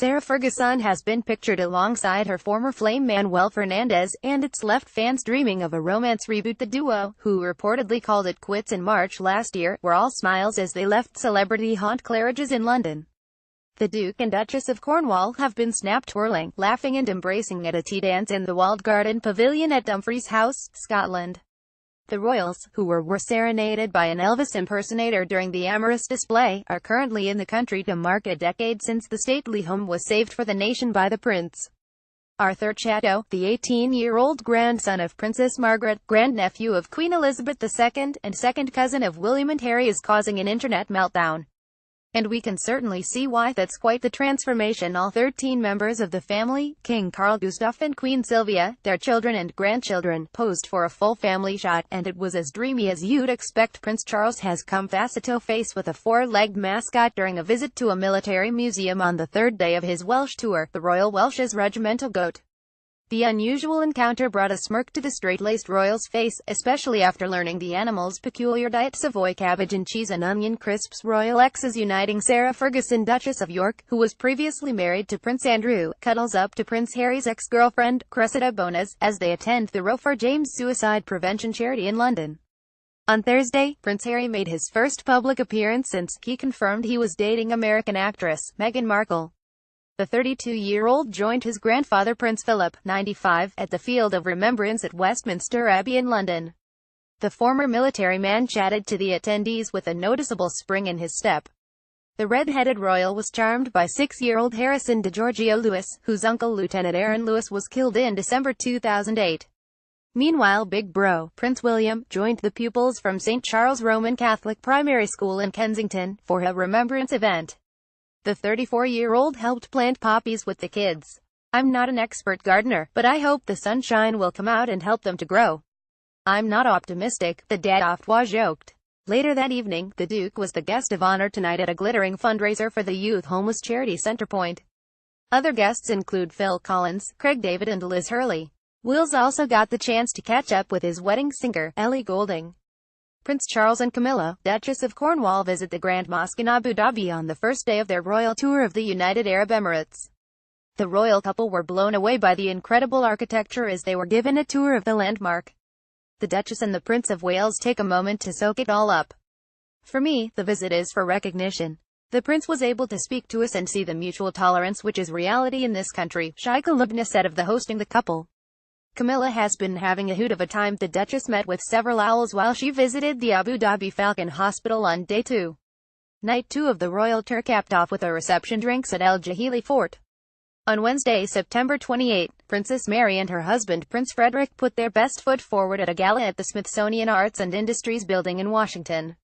Sarah Ferguson has been pictured alongside her former flame Manuel Fernandez, and it's left fans dreaming of a romance reboot. The duo, who reportedly called it quits in March last year, were all smiles as they left celebrity haunt Claridge's in London. The Duke and Duchess of Cornwall have been snapped twirling, laughing and embracing at a tea dance in the walled garden pavilion at Dumfries House, Scotland. The royals, who were serenaded by an Elvis impersonator during the amorous display, are currently in the country to mark a decade since the stately home was saved for the nation by the prince. Arthur Chatto, the 18-year-old grandson of Princess Margaret, grandnephew of Queen Elizabeth II, and second cousin of William and Harry, is causing an internet meltdown. And we can certainly see why. That's quite the transformation. All 13 members of the family, King Carl Gustaf and Queen Sylvia, their children and grandchildren, posed for a full family shot, and it was as dreamy as you'd expect. Prince Charles has come face-to-face with a four-legged mascot during a visit to a military museum on the third day of his Welsh tour. The Royal Welsh's regimental goat. The unusual encounter brought a smirk to the straight-laced royal's face, especially after learning the animal's peculiar diet: Savoy cabbage and cheese and onion crisps. Royal X is uniting Sarah Ferguson, Duchess of York, who was previously married to Prince Andrew, cuddles up to Prince Harry's ex-girlfriend, Cressida Bonas, as they attend the Row for James suicide prevention charity in London. On Thursday, Prince Harry made his first public appearance since he confirmed he was dating American actress Meghan Markle. The 32-year-old joined his grandfather Prince Philip, 95, at the Field of Remembrance at Westminster Abbey in London. The former military man chatted to the attendees with a noticeable spring in his step. The red-headed royal was charmed by 6-year-old Harrison DeGiorgio Lewis, whose uncle Lieutenant Aaron Lewis was killed in December 2008. Meanwhile, Big Bro, Prince William, joined the pupils from St. Charles Roman Catholic Primary School in Kensington for a remembrance event. The 34-year-old helped plant poppies with the kids. "I'm not an expert gardener, but I hope the sunshine will come out and help them to grow. I'm not optimistic," the dad oft joked. Later that evening, the Duke was the guest of honor tonight at a glittering fundraiser for the youth homeless charity Centrepoint. Other guests include Phil Collins, Craig David and Liz Hurley. Wills also got the chance to catch up with his wedding singer, Ellie Goulding. Prince Charles and Camilla, Duchess of Cornwall, visit the Grand Mosque in Abu Dhabi on the first day of their royal tour of the United Arab Emirates. The royal couple were blown away by the incredible architecture as they were given a tour of the landmark. The Duchess and the Prince of Wales take a moment to soak it all up. "For me, the visit is for recognition. The Prince was able to speak to us and see the mutual tolerance which is reality in this country," Sheikha Lubna said of the hosting the couple. Camilla has been having a hoot of a time. The Duchess met with several owls while she visited the Abu Dhabi Falcon Hospital on day 2. Night 2 of the royal tour capped off with a reception drinks at El Jahili Fort. On Wednesday, September 28, Princess Mary and her husband Prince Frederick put their best foot forward at a gala at the Smithsonian Arts and Industries Building in Washington.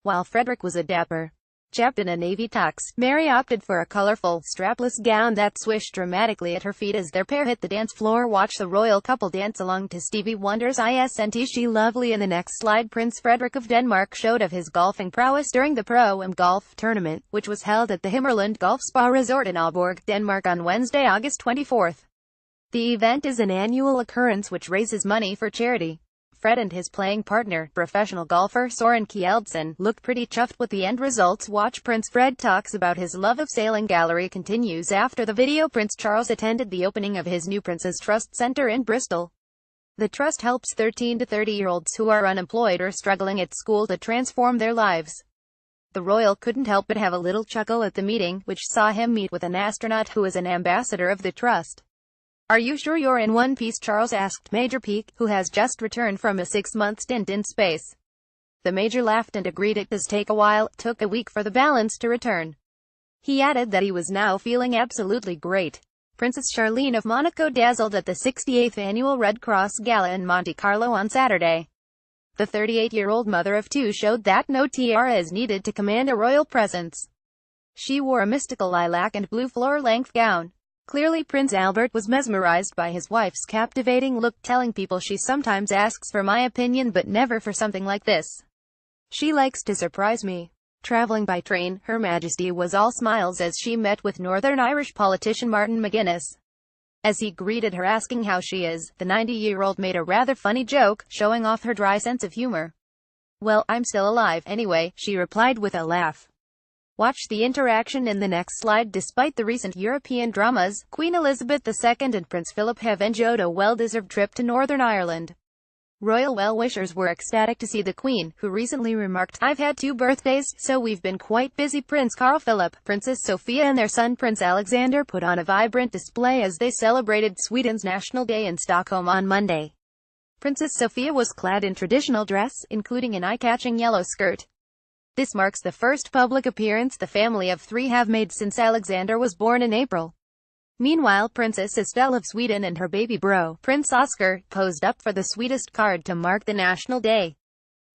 While Frederick was a dapper chap in a navy tux, Mary opted for a colorful, strapless gown that swished dramatically at her feet as their pair hit the dance floor. Watch the royal couple dance along to Stevie Wonder's Isn't She Lovely in the next slide. Prince Frederick of Denmark showed of his golfing prowess during the Pro-Am Golf Tournament, which was held at the Himmerland Golf Spa Resort in Aalborg, Denmark on Wednesday, August 24. The event is an annual occurrence which raises money for charity. Fred and his playing partner, professional golfer Soren Kjeldsen, looked pretty chuffed with the end results. Watch Prince Fred talks about his love of sailing. Gallery continues after the video. Prince Charles attended the opening of his new Prince's Trust Centre in Bristol. The trust helps 13 to 30-year-olds who are unemployed or struggling at school to transform their lives. The royal couldn't help but have a little chuckle at the meeting, which saw him meet with an astronaut who is an ambassador of the trust. "Are you sure you're in one piece?" Charles asked Major Peake, who has just returned from a 6-month stint in space. The Major laughed and agreed it does take a while. It took a week for the balance to return. He added that he was now feeling absolutely great. Princess Charlene of Monaco dazzled at the 68th Annual Red Cross Gala in Monte Carlo on Saturday. The 38-year-old mother of 2 showed that no tiara is needed to command a royal presence. She wore a mystical lilac and blue floor-length gown. Clearly Prince Albert was mesmerized by his wife's captivating look, telling people she sometimes asks for my opinion but never for something like this. She likes to surprise me. Traveling by train, Her Majesty was all smiles as she met with Northern Irish politician Martin McGuinness. As he greeted her asking how she is, the 90-year-old made a rather funny joke, showing off her dry sense of humor. "Well, I'm still alive, anyway," she replied with a laugh. Watch the interaction in the next slide. Despite the recent European dramas, Queen Elizabeth II and Prince Philip have enjoyed a well-deserved trip to Northern Ireland. Royal well-wishers were ecstatic to see the Queen, who recently remarked, "I've had 2 birthdays, so we've been quite busy." Prince Carl Philip, Princess Sophia and their son Prince Alexander put on a vibrant display as they celebrated Sweden's National Day in Stockholm on Monday. Princess Sophia was clad in traditional dress, including an eye-catching yellow skirt. This marks the first public appearance the family of 3 have made since Alexander was born in April. Meanwhile, Princess Estelle of Sweden and her baby bro, Prince Oscar, posed up for the sweetest card to mark the National Day.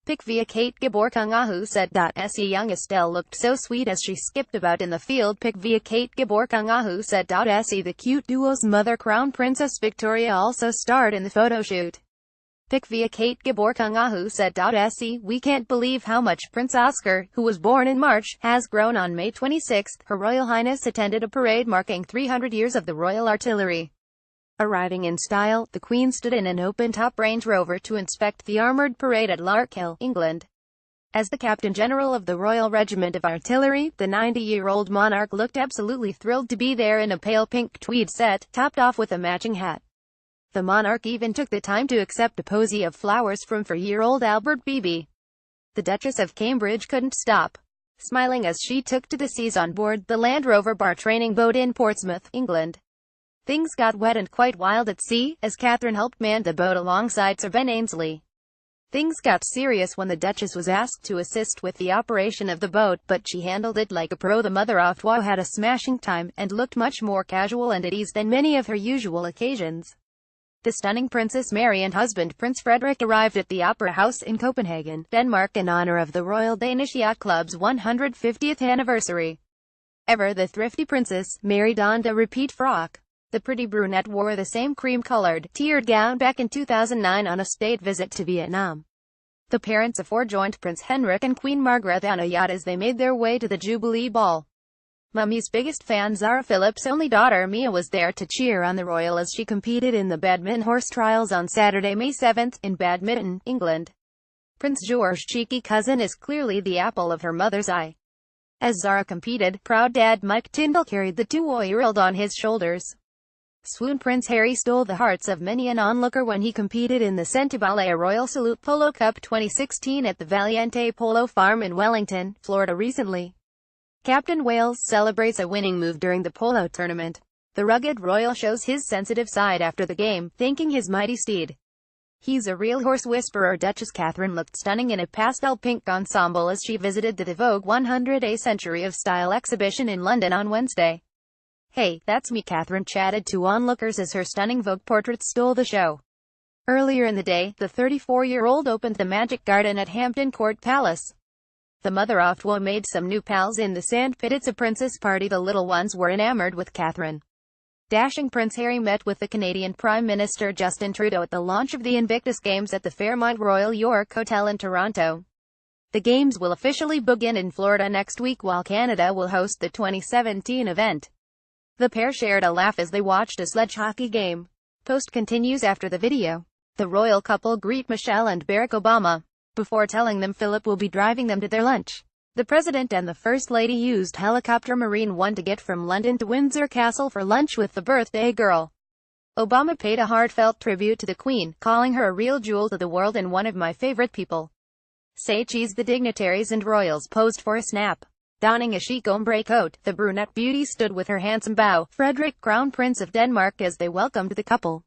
Pic via Kate Gabor kung ahu said. Se young Estelle looked so sweet as she skipped about in the field. Pic via Kate Gabor kung ahu said. Se the cute duo's mother, Crown Princess Victoria, also starred in the photo shoot. Pic via Kate Gabor kung ahu said. Se, we can't believe how much Prince Oscar, who was born in March, has grown. On May 26, Her Royal Highness attended a parade marking 300 years of the Royal Artillery. Arriving in style, the Queen stood in an open-top Range Rover to inspect the armoured parade at Larkhill, England. As the Captain General of the Royal Regiment of Artillery, the 90-year-old monarch looked absolutely thrilled to be there in a pale pink tweed set, topped off with a matching hat. The monarch even took the time to accept a posy of flowers from 4-year-old Albert Beebe. The Duchess of Cambridge couldn't stop smiling as she took to the seas on board the Land Rover bar training boat in Portsmouth, England. Things got wet and quite wild at sea, as Catherine helped man the boat alongside Sir Ben Ainslie. Things got serious when the Duchess was asked to assist with the operation of the boat, but she handled it like a pro. The mother-of-war had a smashing time, and looked much more casual and at ease than many of her usual occasions. The stunning Princess Mary and husband Prince Frederik arrived at the Opera House in Copenhagen, Denmark in honor of the Royal Danish Yacht Club's 150th anniversary. Ever the thrifty Princess Mary donned a repeat frock. The pretty brunette wore the same cream-colored, tiered gown back in 2009 on a state visit to Vietnam. The parents of 4 joined Prince Henrik and Queen Margrethe on a yacht as they made their way to the Jubilee Ball. Mummy's biggest fan, Zara Phillips' only daughter Mia, was there to cheer on the royal as she competed in the badminton horse trials on Saturday, May 7, in Badminton, England. Prince George's cheeky cousin is clearly the apple of her mother's eye. As Zara competed, proud dad Mike Tyndall carried the 2-year-old on his shoulders. Swoon Prince Harry stole the hearts of many an onlooker when he competed in the Centibale Royal Salute Polo Cup 2016 at the Valiente Polo Farm in Wellington, Florida recently. Captain Wales celebrates a winning move during the polo tournament. The rugged royal shows his sensitive side after the game, thanking his mighty steed. "He's a real horse whisperer." Duchess Catherine looked stunning in a pastel pink ensemble as she visited the Vogue 100 Century of Style exhibition in London on Wednesday. "Hey, that's me," Catherine chatted to onlookers as her stunning Vogue portraits stole the show. Earlier in the day, the 34-year-old opened the Magic Garden at Hampton Court Palace. The mother-of-war made some new pals in the sandpit. It's a princess party. The little ones were enamored with Catherine. Dashing Prince Harry met with the Canadian Prime Minister Justin Trudeau at the launch of the Invictus Games at the Fairmont Royal York Hotel in Toronto. The Games will officially begin in Florida next week, while Canada will host the 2017 event. The pair shared a laugh as they watched a sledge hockey game. Post continues after the video. The royal couple greet Michelle and Barack Obama before telling them Philip will be driving them to their lunch. The President and the First Lady used helicopter Marine One to get from London to Windsor Castle for lunch with the birthday girl. Obama paid a heartfelt tribute to the Queen, calling her a real jewel to the world and one of my favorite people. Say cheese. The dignitaries and royals posed for a snap. Donning a chic ombre coat, the brunette beauty stood with her handsome beau, Frederick, Crown Prince of Denmark, as they welcomed the couple.